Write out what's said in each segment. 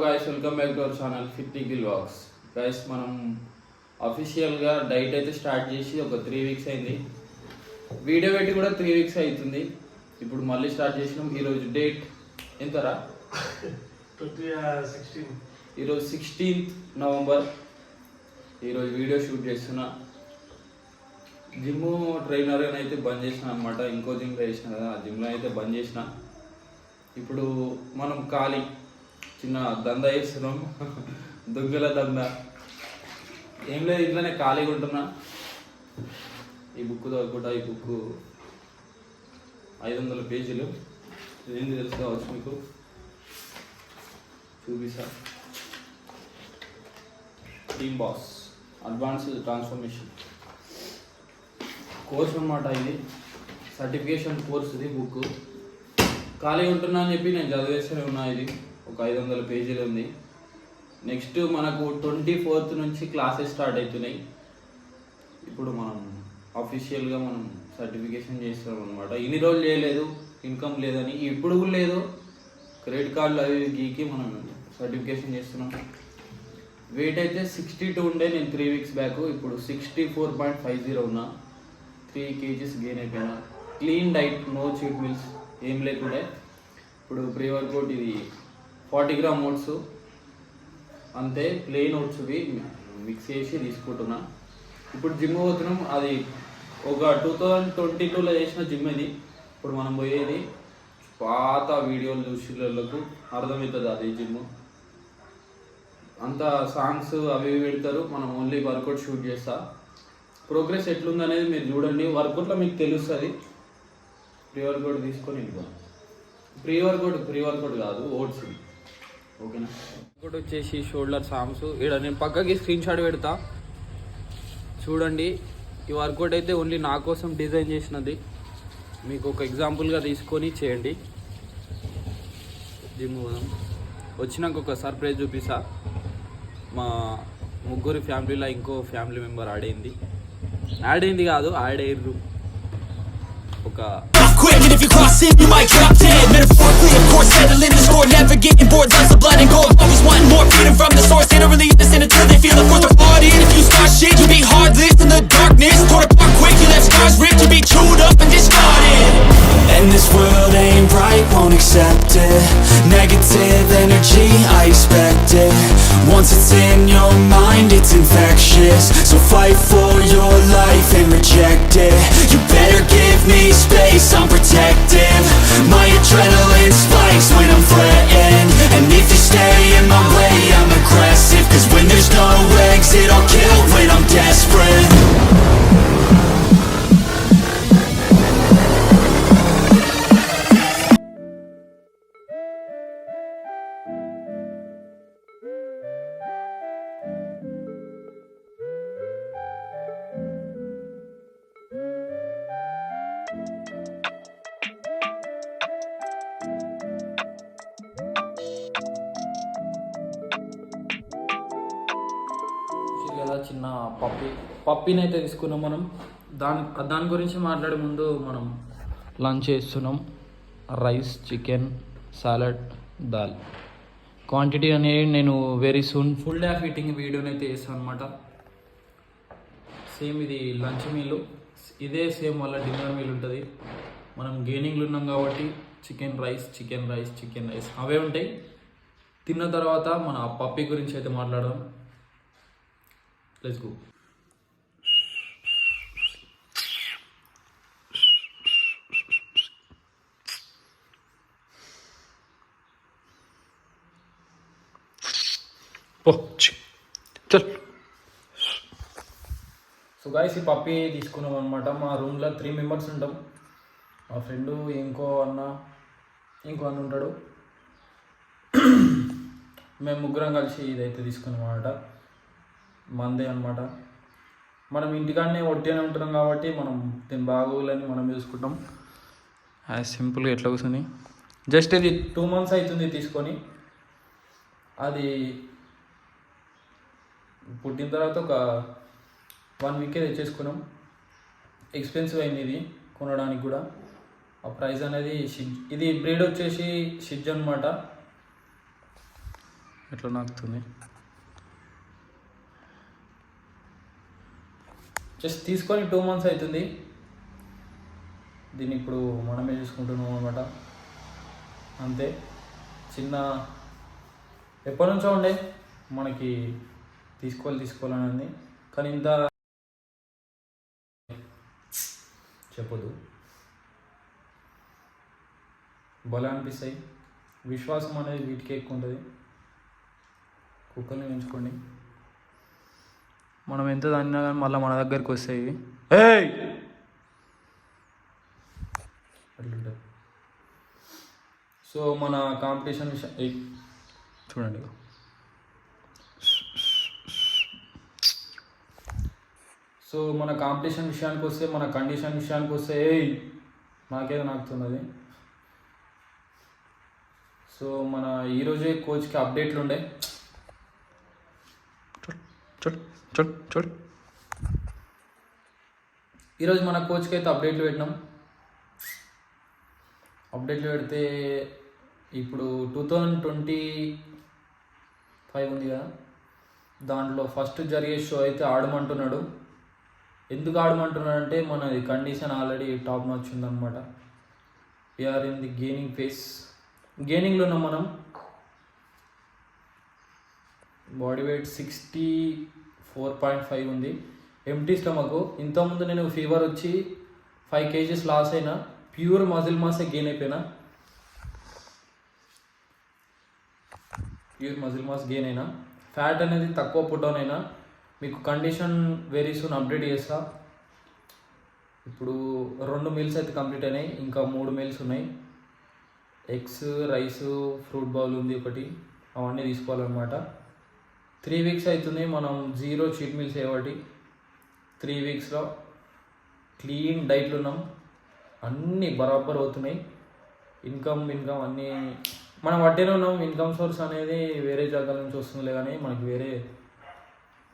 Guys welcome back to our channel fit vlogs. Guys మనం అఫీషియల్గా diet అయితే start చేసి ఒక 3 వీక్స్ అయింది. వీడియో పెట్టి కూడా 3 వీక్స్ అవుతుంది. ఇప్పుడు మళ్ళీ స్టార్ట్ చేసినాం. ఈరోజు డేట్ ఎంతరా? 16. ఈరోజు 16th నవంబర్. ఈరోజు వీడియో షూట్ చేస్తున్నా. జిమ్ ట్రైనర్ అయితే బంద్ చేసిన అనమాట. ఇంకో జిమ్లో వేసిన కదా, ఆ జిమ్లో అయితే బంద్ చేసిన. ఇప్పుడు మనం ఖాళీ చిన్న దందా చేస్తున్నాం, దొంగల దందా. ఏం లేదు, ఇట్లనే ఖాళీగా ఉంటున్నా. ఈ బుక్ చదువుకుంటా. ఈ బుక్ 500 పేజీలు. ఏంది తెలుసు కావచ్చు మీకు, చూపిస్తా. Team boss advanced transformation course అనమాట. ఇది సర్టిఫికేషన్ కోర్స్. ఇది బుక్ ఖాళీ ఉంటున్నా అని చెప్పి నేను చదివేస్తూనే ఉన్నా. ఇది ఒక 500 పేజీలు ఉంది. నెక్స్ట్ మనకు 24th నుంచి క్లాసెస్ స్టార్ట్ అవుతున్నాయి. ఇప్పుడు మనం అఫీషియల్గా మనం సర్టిఫికేషన్ చేస్తున్నాం అనమాట. ఇన్ని రోజులు చేయలేదు, ఇన్కమ్ లేదని. ఇప్పుడు కూడా లేదు, క్రెడిట్ కార్డులు అవి గీకి మనం సర్టిఫికేషన్ చేస్తున్నాం. వెయిట్ అయితే 62 ఉండే నేను 3 వీక్స్ బ్యాక్. ఇప్పుడు 64.50 ఉన్నా. 3 kgs గెయిన్ అయిపోయినా. Clean diet, no cheat meals, ఏం లేకుండే. ఇప్పుడు ప్రీ వర్కౌట్ ఇది 40 గ్రామ్ ఓట్స్ అంతే, ప్లెయిన్ ఓట్స్వి మిక్స్ చేసి తీసుకుంటున్నా. ఇప్పుడు జిమ్ పోతున్నాం. అది ఒక 2022లో చేసిన జిమ్ ఇది. ఇప్పుడు మనం పోయేది పాత వీడియోలు చూసేళ్ళకు అర్థమవుతుంది. అది జిమ్ అంతా సాంగ్స్ అవి పెడతారు, మనం ఓన్లీ వర్కౌట్ షూట్ చేస్తా. ప్రోగ్రెస్ ఎట్లుందనేది మీరు చూడండి. వర్కౌట్లో మీకు తెలుస్తుంది. ప్రీ వర్కౌట్ తీసుకొని వెళ్ళిపోవాలి. ప్రీ వర్కౌట్ కాదు, ఓట్స్. ఓకేనా? వర్కౌట్ వచ్చేసి షోల్డర్ సామ్స్. ఇక్కడ నేను పక్కకి స్క్రీన్ షాట్ పెడతా, చూడండి. ఈ వర్కౌట్ అయితే ఓన్లీ నా కోసం డిజైన్ చేసినది. మీకు ఒక ఎగ్జాంపుల్గా తీసుకొని చేయండి. జిమ్ పోదాం. వచ్చినాక ఒక సర్ప్రైజ్ చూపిస్తా. మా ముగ్గురు ఫ్యామిలీలో ఇంకో ఫ్యామిలీ మెంబర్ యాడ్ అయింది కాదు, యాడ్ అయ్యారు. ఒక quick, and if you cross it, you might drop dead. Metaphorically, of course, settling the score, never getting bored. Lines of blood and gold, always wanting more freedom from the source. They don't really listen until they feel it. Worth their bought in. If you start shit, you'll be heartless in the darkness. Torn apart quick, you left scars ripped. You'll be chewed up and discarded. And this world ain't right, won't accept it. Negative energy, I expect it. Once it's in your mind, it's infectious. So fight for your life and reject it. You better give me space, I'm protective. My adrenaline spikes when I'm threatened. And if you stay in my way, I'm aggressive. Cause when there's no exit, I'll kill when I'm desperate. లేదా చిన్న పప్పీని అయితే తీసుకున్నాం మనం. దాని గురించి మాట్లాడే ముందు మనం లంచ్ చేస్తున్నాం. Rice, chicken, salad, dal. Quantity అనేది నేను very soon full day of eating వీడియోని అయితే చేస్తాను అనమాట. సేమ్ ఇది లంచ్ మీల్, ఇదే సేమ్ వల్ల డిన్నర్ మీల్ ఉంటుంది. మనం గెయినింగ్లు ఉన్నాం కాబట్టి చికెన్ రైస్ అవే ఉంటాయి. తిన్న తర్వాత మన పప్పీ గురించి అయితే మాట్లాడదాం. Let's go. సో గైస్, ఈ పప్పీ తీసుకున్నాం అనమాట. మా రూమ్లో 3 మెంబర్స్ ఉంటాం. మా ఫ్రెండు, ఇంకో అన్న ఉంటాడు. మేము ముగ్గురం కలిసి ఇదైతే తీసుకున్నాం అనమాట. మందే అనమాట. మనం ఇంటికాడనే ఒట్టిగానే ఉంటున్నాం కాబట్టి మనం దీని బాగోగులని మనం చూసుకుంటాం. యాజ్ సింపుల్గా ఎట్లా కూర్చొని జస్ట్ ఇది 2 months అవుతుంది తీసుకొని. అది పుట్టిన తర్వాత ఒక 1 week తెచ్చేసుకున్నాం. ఎక్స్పెన్సివ్ అయింది ఇది కొనడానికి కూడా. ఆ ప్రైస్ అనేది ఇది బ్రీడ్ వచ్చేసి షిజ్ అనమాట. ఎట్లా నాకుతుంది. జస్ట్ తీసుకొని 2 months అవుతుంది. దీన్ని ఇప్పుడు మనమే చూసుకుంటున్నాం అనమాట. అంతే, చిన్న ఎప్పటి నుంచో ఉండే మనకి తీసుకోవాలని ఉంది, కానీ ఇంత చెప్పదు. భలే అనిపిస్తాయి. విశ్వాసం అనేది వీటికి ఎక్కువ ఉంటుంది. కుక్కల్ని పెంచుకోండి. మనం ఎంత దానినా కానీ మళ్ళీ మన దగ్గరికి వస్తాయి. ఏయ్ అట్లుంటుంది. సో మన కాంపిటీషన్ చూడండి, సో మన కాంపిటీషన్ విషయానికి వస్తే, మన కండిషన్ విషయానికి వస్తే నాకేదో నాకుతున్నది. సో మన ఈరోజే కోచ్కి అప్డేట్లు ఉండే. చూడు ఈరోజు మన కోచ్కి అయితే అప్డేట్లు పెట్టినాం. అప్డేట్లు పెడితే ఇప్పుడు 2025 ఉంది కదా, దాంట్లో ఫస్ట్ జరిగే షో అయితే ఆడమంటున్నాడు. ఎందుకు ఆడమంటున్నాడు అంటే మనది కండిషన్ ఆల్రెడీ టాప్ నాచ్ ఉందన్నమాట. We're in the gaining phase. గెయినింగ్లో ఉన్నాం మనం. బాడీ వెయిట్ 64.5 ఉంది. Empty stomach. ఇంతకుముందు నేను ఫీవర్ వచ్చి 5 kgs లాస్ అయినా, ప్యూర్ మజిల్ మాసే గెయిన్ అయిపోయినా. ప్యూర్ మజిల్ మాస్ గెయిన్ అయినా, ఫ్యాట్ అనేది తక్కువ పుట్ డౌన్ అయినా. మీకు కండిషన్ వెరీ సూన్ అప్డేట్ చేస్తా. ఇప్పుడు 2 మీల్స్ అయితే కంప్లీట్ అయినాయి, ఇంకా 3 మీల్స్ ఉన్నాయి. ఎగ్స్, రైస్, ఫ్రూట్ బౌల్ ఉంది ఒకటి, అవన్నీ తీసుకోవాలన్నమాట. 3 weeks అవుతుంది మనం 0 చీట్ మీల్స్ చేయబట్టి. 3 weeksలో క్లీన్ డైట్లు ఉన్నాం, అన్నీ బరాబర్ అవుతున్నాయి. ఇన్కమ్ అన్నీ మనం వడ్డీలో ఉన్నాం. ఇన్కమ్ సోర్స్ అనేది వేరే జాగాల నుంచి వస్తుందిలే, కానీ మనకి వేరే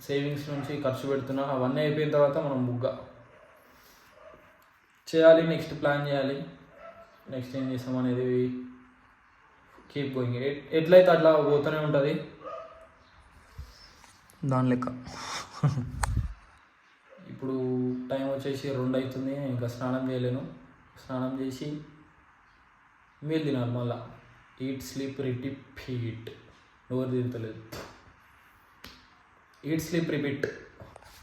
సేవింగ్స్ నుంచి ఖర్చు పెడుతున్నాం. అవన్నీ అయిపోయిన తర్వాత మనం బుగ్గా చేయాలి. నెక్స్ట్ ప్లాన్ చేయాలి. నెక్స్ట్ ఏం చేస్తాం అనేది కీప్ గోయింగ్. ఎట్లయితే అట్లా పోతూనే ఉంటుంది దాని లెక్క. ఇప్పుడు టైం వచ్చేసి 2 అవుతుంది. ఇంకా స్నానం చేయలేను. స్నానం చేసి మీల్ తినాలి మళ్ళా. Eat, sleep, repeat. నోరు తిరుగుతలేదు. Eat, sleep, repeat.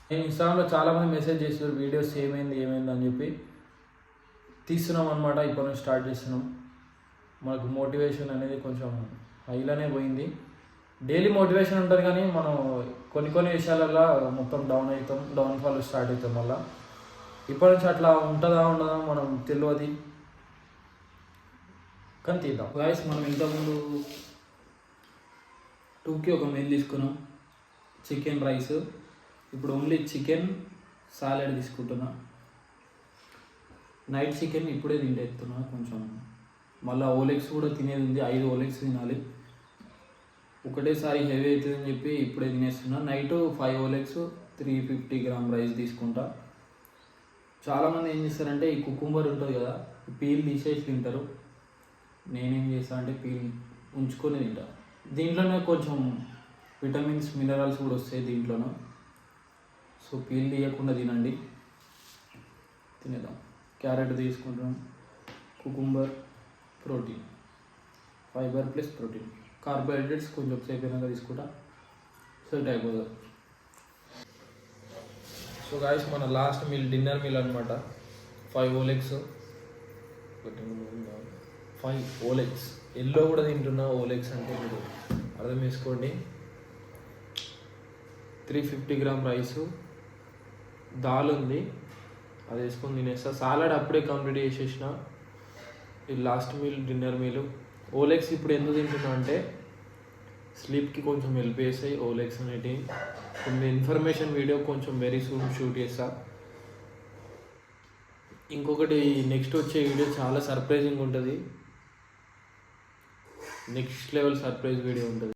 నేను ఇన్స్టాగ్రామ్లో చాలామంది మెసేజ్ చేశారు, వీడియోస్ ఏమైంది అని చెప్పి. తీస్తున్నాం అనమాట. ఇప్పటి నుంచి స్టార్ట్ చేస్తున్నాం. మనకు మోటివేషన్ అనేది కొంచెం హైలోనే పోయింది. డైలీ మోటివేషన్ ఉంటుంది, కానీ మనం కొన్ని విషయాలలో మొత్తం డౌన్ఫాల్ స్టార్ట్ అవుతాం మళ్ళీ. ఇప్పటి నుంచి అట్లా ఉంటుందా ఉండదా మనం తెలియదు, కానీ తీద్దాం. గాయస్, మనం ఇంతకుముందు 2కి ఒక మీల్ తీసుకున్నాం, చికెన్ రైస్. ఇప్పుడు ఓన్లీ చికెన్ సాలెడ్ తీసుకుంటున్నా. నైట్ చికెన్ ఇప్పుడే తింటేస్తున్నా కొంచెం. మళ్ళీ ఓలెక్స్ కూడా తినేది ఉంది, 5 ఓలెక్స్ తినాలి. ఒకటేసారి హెవీ అవుతుందని చెప్పి ఇప్పుడే తినేస్తున్నా. నైట్ 5 ఓలెక్స్ 350 grams రైస్ తీసుకుంటా. చాలామంది ఏం చేస్తారంటే ఈ కుకుంబర్ ఉంటుంది కదా, పీల్ తీసేసి తింటారు. నేనేం చేస్తాను అంటే పీల్ ఉంచుకొని తింటా. దీంట్లోనే కొంచెం విటమిన్స్, మినరల్స్ కూడా వస్తాయి దీంట్లోనూ. సో పీల్ తీయకుండా తినండి. తినేద్దాం. క్యారెట్ తీసుకుంటాం, cucumber, protein, fibre plus protein. Carbohydrates కొంచెం సేపు అయినాక తీసుకుంటా, సెట్ అయిపోతుంది. సో గాయస్, మన లాస్ట్ మీల్ డిన్నర్ మీల్ అనమాట. 5 ఓలెక్స్. 5 ఓలెక్స్. ఎల్లో కూడా తింటున్నా. ఓలెక్స్ అంటే మీరు అర్థం చేసుకోండి. 350 grams రైసు, దాల్ ఉంది, అది వేసుకొని తినేస్తా. సాలడ్ అప్పుడే కంప్లీట్ చేసేసిన. ఇది లాస్ట్ మీల్, డిన్నర్ మీల్. ఓలెక్స్ ఇప్పుడు ఎందుకు తింటున్నా అంటే స్లీప్కి కొంచెం హెల్ప్ చేస్తాయి ఓలెక్స్ అనేటివి. కొన్ని ఇన్ఫర్మేషన్ వీడియో కొంచెం వెరీ సూన్ షూట్ చేస్తా. ఇంకొకటి నెక్స్ట్ వచ్చే వీడియో చాలా సర్ప్రైజింగ్ ఉంటుంది. నెక్స్ట్ లెవెల్ సర్ప్రైజ్ వీడియో ఉంటుంది.